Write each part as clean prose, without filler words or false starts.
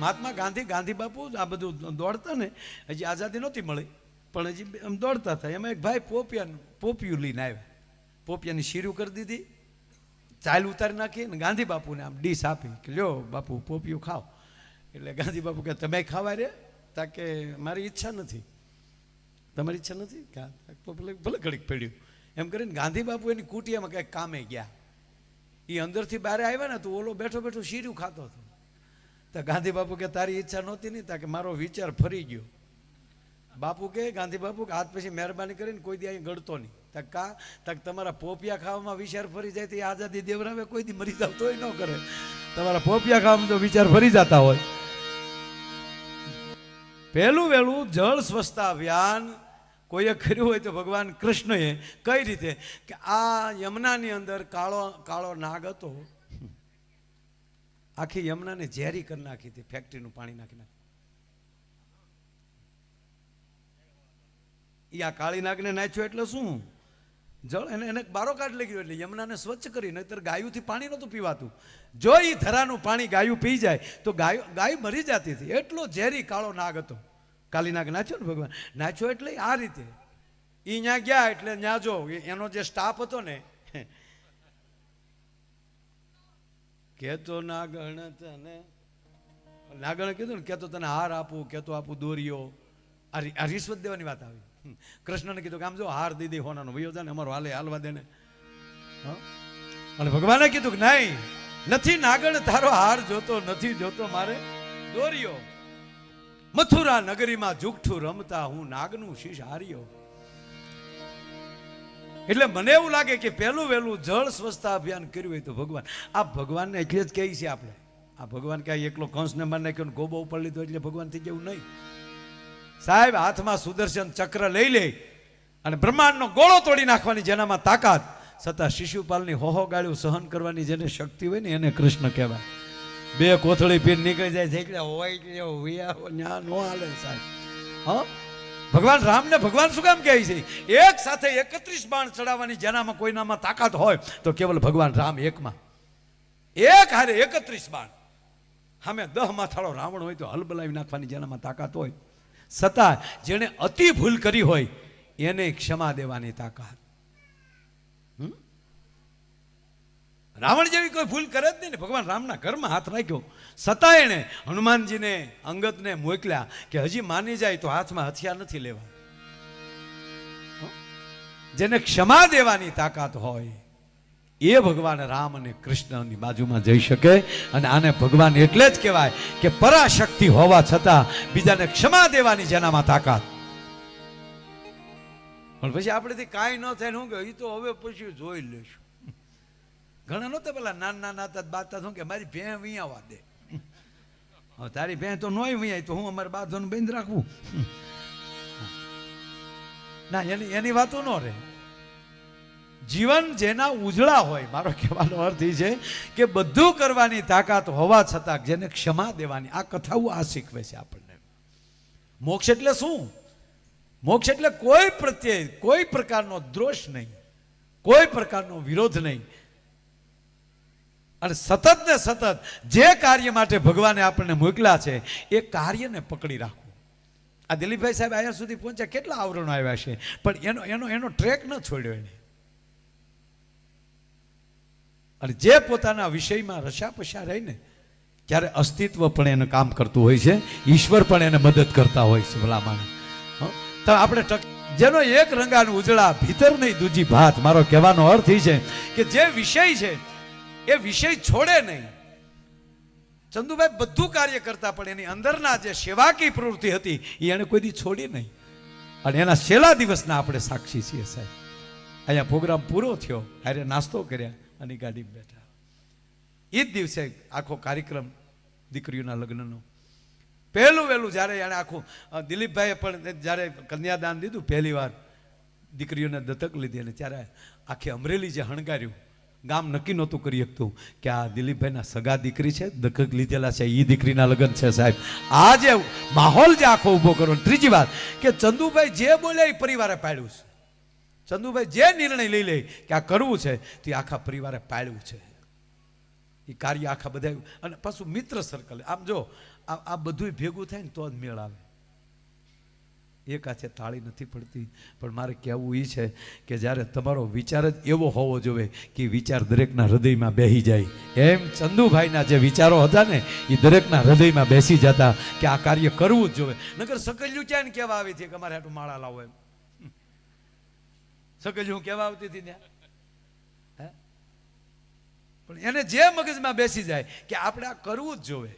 મહાત્મા ગાંધી બાપુ આ બધું દોડતા ને, હજી આઝાદી નહોતી મળી પણ હજી આમ દોડતા હતા. એમાં એક ભાઈ પોપિયું લઈને આવ્યા. પોપિયાની શીરું કરી દીધી, ચાલ ઉતારી નાખી ને ગાંધી બાપુને આમ ડીશ આપી કે લ્યો બાપુ પોપિયું ખાઓ. એટલે ગાંધી બાપુ કે તમે ખાવા રે? તાકે મારી ઈચ્છા નથી. તમારી ઈચ્છા નથી? ભલે ઘડીક પડ્યું એમ કરીને ગાંધી બાપુ એની કુટિયામાં કંઈક કામે ગયા. એ અંદરથી બહાર આવ્યા ને તો ઓલો બેઠો બેઠો શીરું ખાતો હતો. તો ગાંધી બાપુ કે તારી ઈચ્છા નહોતી નહીં? તાકે મારો વિચાર ફરી ગયો. બાપુ કે ગાંધી બાપુ કે આજ પછી મહેરબાની કરીને કોઈ દી અહીં ગળતો નહીં. તક કા? તક તમારા પોપિયા ખાવામાં વિચાર ફરી જાય તો એ આઝાદી દેવરાવે કોઈ દી મરી જાવ તોય ન કરે. તમારા પોપિયા ખાવામાં જો વિચાર ફરી જતા હોય. પહેલું વહેલું જળ સ્વચ્છતા અભિયાન કોઈએ કર્યું હોય તો ભગવાન કૃષ્ણએ કઈ રીતે કે આ યમુનાની અંદર કાળો નાગ હતો, આખી યમુનાને ઝેરી કરી નાખી હતી, ફેક્ટરીનું પાણી નાખી નાખી. આ કાળી નાગને નાખ્યો એટલે શું? જળ એને બારો કાઢ લઈ ગયો એટલે યમુનાને સ્વચ્છ કરી. નહીતર ગાયુંથી પાણી નહોતું પીવાતું. જો એ ધરાનું પાણી ગાયું પી જાય તો ગાય મરી જતી હતી. એટલો ઝેરી કાળો નાગ હતો. કાળી નાગ નાચ્યો ને ભગવાન, નાચ્યો એટલે આ રીતે એ ત્યાં ગયા એટલે ત્યાં જો એનો જે સ્ટાફ હતો ને, કેતો નાગણ તને, નાગણે કીધું ને કેતો તને હાર આપું, કેતો આપું દોરીઓ. આ રિશ્વત દેવાની વાત આવી. કૃષ્ણને કીધું કે આમ જો હાર દીધી હોનાનો વયો જાય ને, અમારો હાલવા દે ને. અને ભગવાને કીધું કે નહીં, નથી નાગણ તારો હાર જોતો, નથી જોતો મારે દોરીઓ. મથુરા નગરીમાં જુગઠું રમતા હું નાગનું શીશ હાર્યો. એટલે મને એવું લાગે કે પહેલું વહેલું જળ સ્વચ્છતા અભિયાન કર્યું હોય તો ભગવાન, આ ભગવાનને એટલે જ કહી છે આપણે. આ ભગવાન ક્યાંય એકલો કંસને મારી નાખ્યો ગોબો ઉપર લીધો એટલે ભગવાન થઈ ગયું નહીં. સાહેબ હાથમાં સુદર્શન ચક્ર લઈ લે અને બ્રહ્માંડનો ગોળો તોડી નાખવાની જેનામાં તાકાત, છતાં શિશુપાલની હોહો ગાળ્યું સહન કરવાની જેને શક્તિ હોય ને એને કૃષ્ણ કહેવાય. બે કોથળી પીર નીકળી જાય છે એટલે હોય નો હાલે સાહેબ. હા, ભગવાન રામને ભગવાન શું કામ કહે છે? એક સાથે 31 બાણ ચડાવવાની જેનામાં કોઈનામાં તાકાત હોય તો કેવલ ભગવાન રામ એકમાં. એક હારે 31 બાણ. સામે 10 માથાળો રાવણ હોય તો હલબલાવી નાખવાની જેનામાં તાકાત હોય. છતાં જેને અતિ ભૂલ કરી હોય એને ક્ષમા દેવાની તાકાત. રાવણ જેવી કોઈ ભૂલ કરે જ નહીં ને. ભગવાન રામના ઘરમાં હાથ રાખ્યો, છતાં એને હનુમાનજીને અંગદને મોકલ્યા કે હજી માની જાય તો હાથમાં હથિયાર નથી લેવા. જેને ક્ષમા દેવાની તાકાત હોય એ ભગવાન રામ અને કૃષ્ણની બાજુમાં જઈ શકે. અને આને ભગવાન એટલે જ કહેવાય કે પરાશક્તિ હોવા છતાં બીજાને ક્ષમા દેવાની જેનામાં તાકાત. પણ પછી આપણેથી કાંઈ ન થાય શું કે એ તો હવે પછી જોઈ લેશું. ઘણા નહોતા પેલા નાના હતા બાતા શું કે મારી ભેં વિયાવા દે. તારી ભેં તો નોય વિયાય તો હું અમારે બાધોને બંધ રાખવું? ના, એની વાતો ન રહે. જીવન જેના ઉજળા હોય, મારો કહેવાનો અર્થ એ છે કે બધું કરવાની તાકાત હોવા છતાં જેને ક્ષમા દેવાની, આ કથાઓ આ શીખવે છે આપણને. મોક્ષ એટલે શું? મોક્ષ એટલે કોઈ પ્રત્યે કોઈ પ્રકારનો દ્રોષ નહીં, કોઈ પ્રકારનો વિરોધ નહીં, અને સતત ને સતત જે કાર્ય માટે ભગવાને આપણને મોકલ્યા છે એ કાર્યને પકડી રાખવું. આ દિલીપભાઈ સાહેબ અહીંયા સુધી પહોંચ્યા, કેટલા આવરણો આવ્યા છે પણ એનો ટ્રેક ન છોડ્યો એને. અને જે પોતાના વિષયમાં રસાપસા રહીને ત્યારે અસ્તિત્વ પણ એને કામ કરતું હોય છે, ઈશ્વર પણ એને મદદ કરતા હોય છે. ભલા માણસ તો આપણે જેનો એક રંગાનું ઉજળા ભીતર નહીં દૂજી ભાત. મારો કહેવાનો અર્થ એ છે કે જે વિષય છે એ વિષય છોડે નહીં. ચંદુભાઈ બધું કાર્ય કરતા પણ એની અંદરના જે સેવાકી પ્રવૃત્તિ હતી એ એને કોઈ દી છોડી નહીં. અને એના છેલ્લા દિવસના આપણે સાક્ષી છીએ સાહેબ. અહીંયા પ્રોગ્રામ પૂરો થયો, અરે નાસ્તો કર્યા અને ગાડીમાં બેઠા. એ જ દિવસે આખો કાર્યક્રમ દીકરીઓના લગ્નનો પહેલું વહેલું જ્યારે એણે આખું દિલીપભાઈએ પણ જ્યારે કન્યાદાન દીધું પહેલી વાર દીકરીઓને દત્તક લીધી અને ત્યારે આખી અમરેલી જે હણગાર્યું, ગામ નક્કી નહોતું કરી શકતું કે આ દિલીપભાઈના સગા દીકરી છે, દત્તક લીધેલા છે, એ દીકરીના લગ્ન છે સાહેબ. આ જે માહોલ જે આખો ઊભો કરવો. ત્રીજી વાત કે ચંદુભાઈ જે બોલ્યા એ પરિવારે પાડ્યું છે. ચંદુભાઈ જે નિર્ણય લઈ લે કે આ કરવું છે તે આખા પરિવારે પાડ્યું છે. એ કાર્ય આખા બધા. અને પાછું મિત્ર સર્કલ. આમ જો આ બધું ભેગું થાય ને તો જ મેળ આવે. એક હાથે તાળી નથી પડતી. પણ મારે કહેવું એ છે કે જ્યારે તમારો વિચાર જ એવો હોવો જોઈએ કે વિચાર દરેકના હૃદયમાં બેસી જાય. એમ ચંદુભાઈના જે વિચારો હતા ને એ દરેકના હૃદયમાં બેસી જતા કે આ કાર્ય કરવું જ જોઈએ. નકર સકલ્યું ક્યાં ને કહેવા આવી હતી કે અમારે હાટું માળા લાવો એમ. સકલ્યું કહેવા આવતી હતી ત્યાં. પણ એને જે મગજમાં બેસી જાય કે આપણે આ કરવું જ જોઈએ.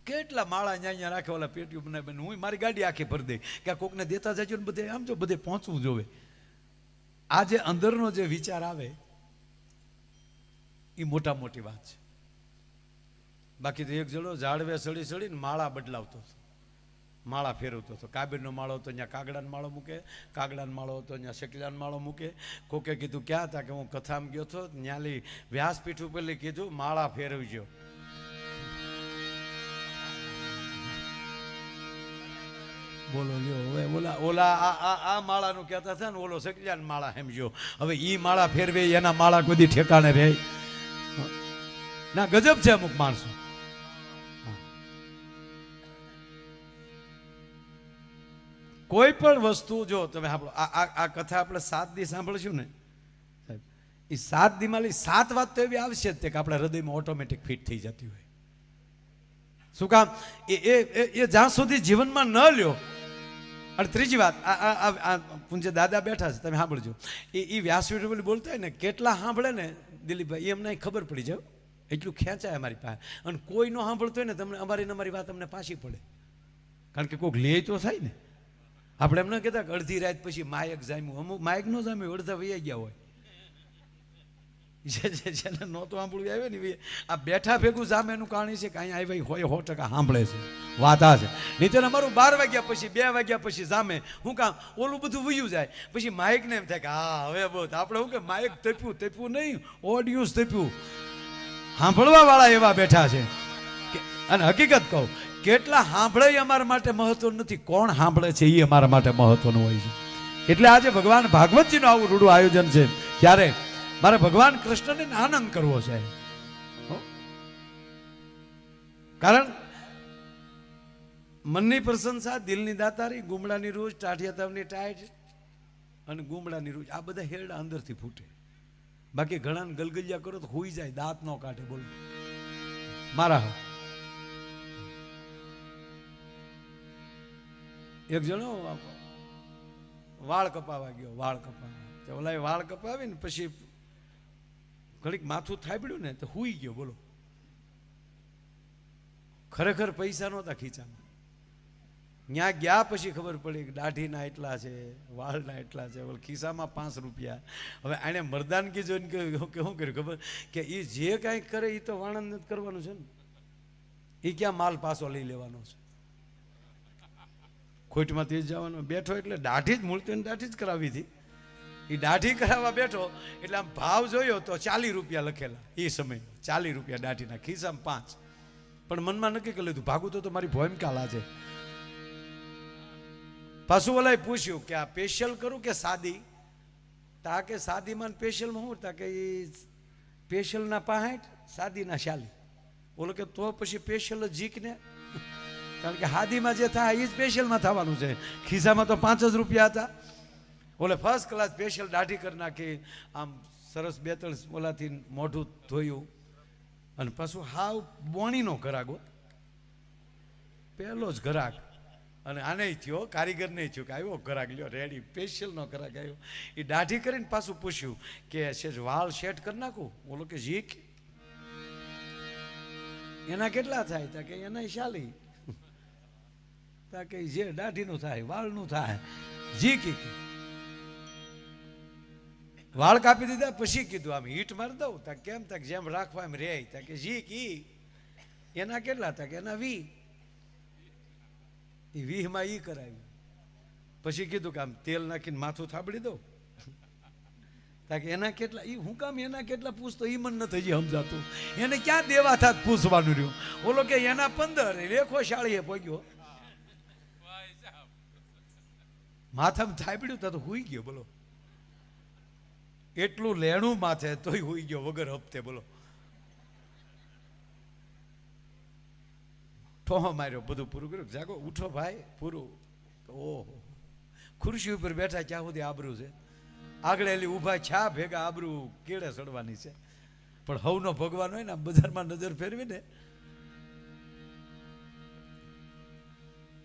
કેટલા માળા અહીંયા રાખે ઓલા પેટીઓ બનાવી બને. હું મારી ગાડી આખી ભરી દઈ કે કોકને દેતા જજો ને બધે આમ જો બધે પહોંચવું જોવે. આ જે અંદરનો જે વિચાર આવે એ મોટા મોટી વાત છે. બાકી તો એક જણો ઝાડવે સડી સડીને માળા બદલાવતો હતો, માળા ફેરવતો હતો. કાબીરનો માળો હતો અહીંયા કાગડાનો માળો મૂકે, કાગડાનો માળો હતો અહીંયા શકલાનો માળો મૂકે. કોકે કીધું ક્યાં હતા કે હું કથામાં ગયો હતો ન્યાલી વ્યાસપીઠ ઉપર કીધું માળા ફેરવજો. બોલો લ્યો હવે ઓલા આ માળાનું કહેતા હતા ને ઓલો શકલાન માળા સમજો. હવે ઈ માળા ફેરવે એના માળા કોઈ ઠેકાણે રહે ના. ગજબ છે અમુક માણસો. કોઈ પણ વસ્તુ જો તમે સાંભળો, આ કથા આપણે 7 દી સાંભળશું ને સાહેબ, એ 7 દીમાં 7 વાત તો એવી આવશે જ તે કે આપણા હૃદયમાં ઓટોમેટિક ફિટ થઈ જતી હોય. શું કામ? એ જ્યાં સુધી જીવનમાં ન લ્યો. અને ત્રીજી વાત, આ પૂંજ્ય દાદા બેઠા છે, તમે સાંભળજો. એ વ્યાસપીઠ બોલતા હોય ને, કેટલા સાંભળે ને દિલીપભાઈ એમને ખબર પડી જાય, એટલું ખેંચાય અમારી પાસે. અને કોઈ નો સાંભળતો હોય ને તમને અમારી વાત અમને પાછી પડે. કારણ કે કોઈક લે તો થાય ને. આપણે એમ ન કહેતા કે અડધી રાત પછી માયક જામ્યું. અમુક માયક ન જામ્યું, અડધા વૈયા ગયા હોય. જેને નહોતું સાંભળવું આવે ને આ બેઠા ભેગું જામે એનું કારણ છે કે અહીંયા આવ્યા હોય 100% સાંભળે છે. વાત આ છે. નહીં તો અમારું 12 વાગ્યા પછી 2 વાગ્યા પછી જામે. શું કામ? ઓલું બધું વયું જાય. પછી માઇકને એમ થાય કે હા હવે બહુ આપણે શું કે માઇક તપ્યું નહીં, ઓડિયન્સ તપ્યું. સાંભળવા વાળા એવા બેઠા છે. અને હકીકત કહું, કેટલા સાંભળે એ અમારા માટે મહત્વ નથી, કોણ સાંભળે છે એ અમારા માટે મહત્વનું હોય છે. એટલે આજે ભગવાન ભાગવતજીનું આવું રૂડું આયોજન છે. ત્યારે મારે ભગવાન કૃષ્ણને આનંદ કરવો છે. કારણ મનની પ્રશંસા, દિલની દાતારી, ગુમડાની રૂજ, ટાઢિયા તાવની ટાઈટ અને ગુમડાની રૂજ, આ બધા હેરડા અંદરથી ફૂટે. બાકી ઘણાને ગલગલિયા કરો તો હોઈ જાય, દાંત નો કાઢે. બોલો મારા એક જણો વાળ કપાવા ગયો. ઓલા વાળ કપાવી ને પછી ઘડીક માથું થાબડ્યું ને તો હુઈ ગયો. બોલો ખરેખર પૈસા નહોતા ખીચામાં. ત્યાં ગયા પછી ખબર પડી કે દાઢીના એટલા છે, વાળના એટલા છે, ખિસ્સામાં 5 રૂપિયા. હવે આને મરદાનગી જોઈને શું કર્યું ખબર? કે એ જે કાંઈક કરે એ તો વાણંદ નથી કરવાનું છે ને. એ ક્યાં માલ પાછો લઈ લેવાનો છે? ખોટમાં તે જ જવાનો. બેઠો એટલે દાઢી જ મૂળતી દાઢી જ કરાવી હતી. એ દાઢી કરાવવા બેઠો એટલે આમ ભાવ જોયો તો 40 રૂપિયા લખેલા. એ સમય 40 રૂપિયા દાઢીના, ખિસ્સામાં 5. પણ મનમાં નક્કી કરી લીધું ભાગું તો મારી ભોયમકા લાજે. પાછું ઓલાએ પૂછ્યું કે આ સ્પેશિયલ કરું કે સાદી? તા કે સાદીમાં સ્પેશિયલમાં શું? તા કે એ સ્પેશિયલના 65, સાદીના 40. ઓલો કે તો પછી સ્પેશિયલ જ જીકને. કારણ કે હાદીમાં જે થાય એ સ્પેશિયલમાં થવાનું છે. ખિસ્સામાં તો 5 જ રૂપિયા હતા. ઓલે ફર્સ્ટ ક્લાસ સ્પેશિયલ દાઢી કરી નાખી, આમ સરસ 2-3 ઓલાથી મોઢું ધોયું. અને પાછું હાવ બોણીનો ઘરાક, પહેલો જ ઘરાક. અને આને થયો, કારીગર નહીં થયું કે આવ્યો ઘરાક લ્યો રેડી, સ્પેશિયલનો ઘરાક આવ્યો. એ દાઢી કરીને પાછું પૂછ્યું કે સેજ વાળ સેટ કરી નાખું? બોલો કે જીક. એના કેટલા થાય? તા કે એના 40. તા કે જે દાઢીનું થાય, વાળનું થાય. જી કે વાળ કાપી દીધા પછી કીધું આમ હીટ મારી દઉં? તા કેમ? તા જેમ રાખવા એમ રે. તા કે જી કી એના કેટલા? તા કે એના 20. એ 20 માં ઈ કરાવ્યું. પછી કીધું કે આમ તેલ નાખીને માથું થાબડી દઉં? તા કે એના કેટલા? એ હું કામ એના કેટલા પૂછતો? એ મને નથી હજી સમજાતું. એને ક્યાં દેવા થાત પૂછવાનું રહ્યું. ઓલો કે એના 15. લેખો શાળીએ પહોંચ્યો, માથામાં થાબડ્યું તા તો હુઈ ગયો. બોલો એટલું લેણું માથે તોય હુઈ ગયો વગર હપ્તે. બોલો ઠોહો માર્યો, બધું પૂરું કર્યું. જાગો, ઉઠો ભાઈ, પૂરું. ઓહો, ખુરશી ઉપર બેઠા ત્યાં સુધી આબરૂ છે. આગળ એલી ઊભા છા ભેગા આબરૂ કેળે સડવાની છે. પણ હવનો ભગવાન હોય ને બજારમાં નજર ફેરવીને,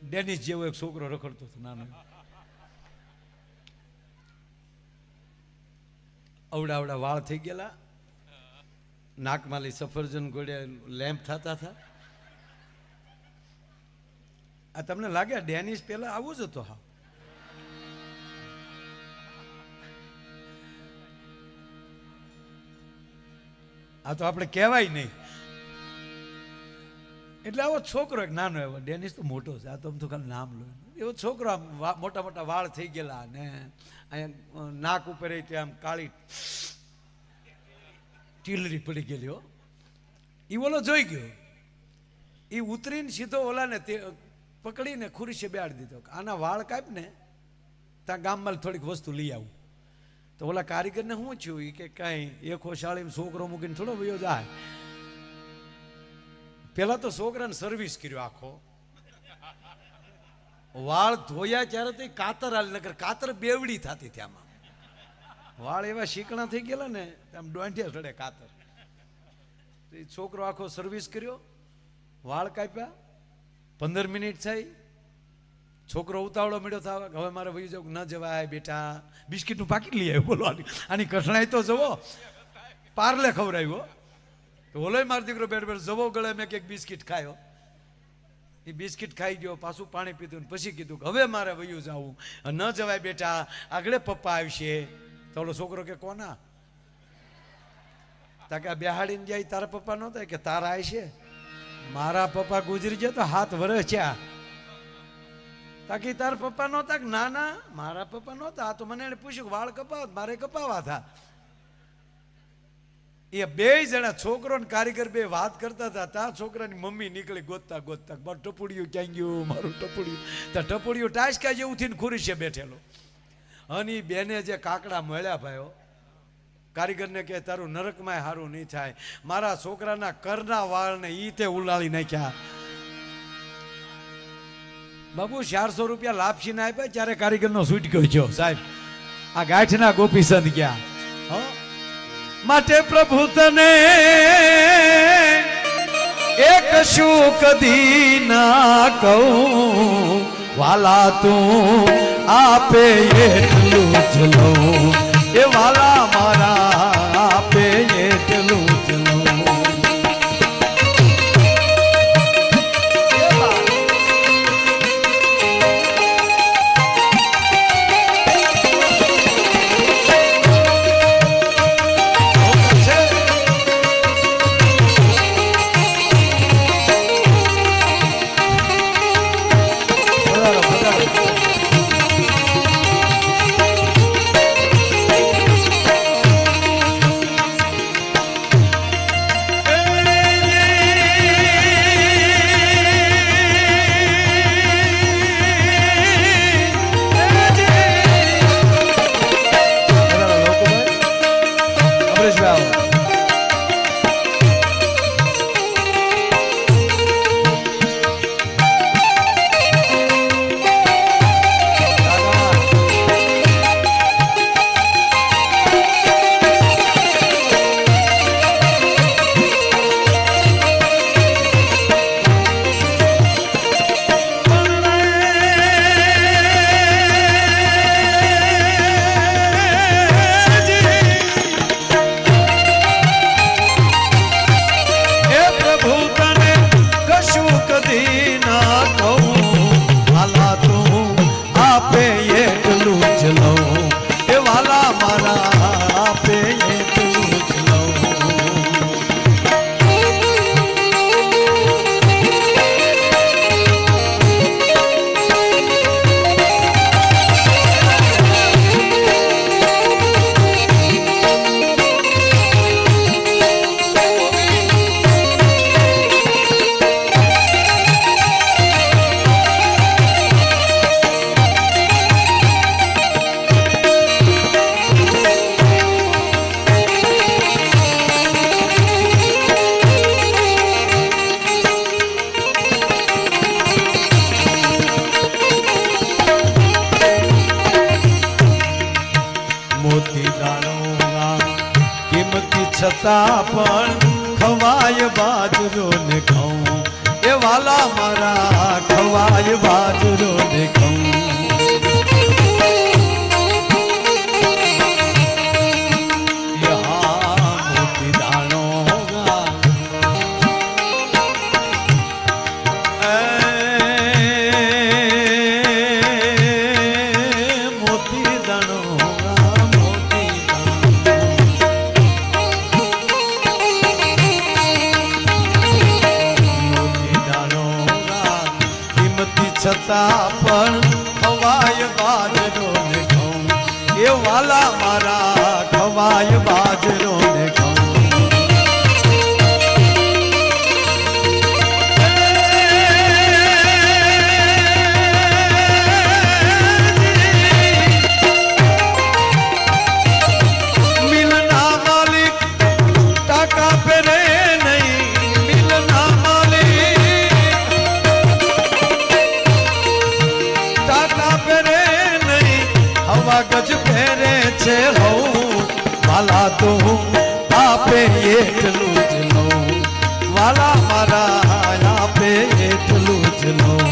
ડેનિસ જેવો એક છોકરો રખડતો હતો નાનો, અવડા અવડા વાળ થઈ ગયેલા, નાકમાલી સફરજન ગોળે લેમ્પ થતા હતા. આ તમને લાગે ડેનિસ પેલા આવું જ હતો? હા, આ તો આપણે કહેવાય નહીં. એટલે આવો છોકરો એક નાનો એવો, ડેનિસ તો મોટો છે, આ તો આમ તો ખાલી નામ લો, એવો છોકરો આમ મોટા મોટા વાળ થઈ ગયેલા ને અહીંયા નાક ઉપર આમ કાળી ટીલરી પડી ગયેલી હો. એ ઓલો જોઈ ગયો, એ ઉતરીને સીધો ઓલાને તે પકડીને ખુરશી બેહાડી દીધો. આના વાળ કાપ ને ત્યાં ગામમાં થોડીક વસ્તુ લઈ આવું. તો ઓલા કારીગરને શું થયું? એ કે કાંઈ એકો શાળીમાં છોકરો મૂકીને થોડો વયો જાય. પેલા તો છોકરાને સર્વિસ કર્યો આખો, વાળ ધોયા ત્યારે તો કાતર હાલ, નગર કાતર બેવડી થતી ત્યાંમાં. વાળ એવા શીકણા થઈ ગયેલા ને આમ ડોંઢિયા ચડે કાતર. તો એ છોકરો આખો સર્વિસ કર્યો, વાળ કાપ્યા. 15 મિનિટ થઈ, છોકરો ઉતાવળો મળ્યો થવા, હવે મારે વહી જવું. ન જવાય બેટા, બિસ્કીટનું પાકીટ લઈ આવ્યો. બોલો, આની કઠણાઈ તો જવો, પાર્લે ખવડાવ્યો. તો ઓલોય મારો દીકરો બેઠ બેઠ જવો ગળે મેં કંઈક બિસ્કીટ ખાયો. એ બિસ્કીટ ખાઈ ગયો, પાછું પાણી પીધું, પછી કીધું કે હવે મારે વયું જવું. ન જવાય બેટા, આગળ પપ્પા આવશે. તો ઓલો છોકરો કે કોના? તાકે આ બેહાડીને જાય તારા પપ્પા નહોતા કે તારા આવશે? મારા પપ્પા ગુજરી ગયા તો 7 વર્ષ થયા. તાકી તાર પપ્પા નહોતા કે ના ના મારા પપ્પા નહોતા. આ તો મને એને પૂછ્યું વાળ કપાવ, મારે કપાવા હતા. એ 2 જણા છોકરો ને કારીગર બે વાત કરતા હતા. ત્યાં છોકરાની મમ્મી નીકળી ગોતતા ગોતતા, મારું ટપુડિયું ક્યાં ગયું, મારું ટપુડિયું. ત્યાં ટપુડિયું ટાસકા જેવું થઈને ખુરશીએ બેઠેલો. અને બેને જે કાકડા મળ્યા ભાઈઓ, કારીગરને કે તારું નરકમાં સારું નહીં થાય. મારા છોકરાના કરના વાળને ઈ તે ઉલાળી નાખ્યા. બાબુ 400 રૂપિયા લાપસી ના આપ્યા ત્યારે કારીગરનો છૂટ ગયો સાહેબ. આ ગાંઠના ગોપીચંદ ગયા. માટે પ્રભુ તને એક શું કદી ના કહું, વાલા તું આપે એટલું જ લઉં. એ વાલા મારા આપે એટલું જ લઉં. છતાં પણ ખવાય બાજરો ને ઘઉં એ વાલા મારા ખવાય બાજરો ને ઘઉં છતાં પણ ખવાય બાજરો ને ઘઉં એ વાલા મારા ખવાય બાજરો ને ઘઉં મિલના માલિક ટાકા પેરે નહીં મિલના ગજ ફેરે છે હઉ વાલા તો આપે એટલું જ લઉં વાલા મારા આપે એટલું જ લઉં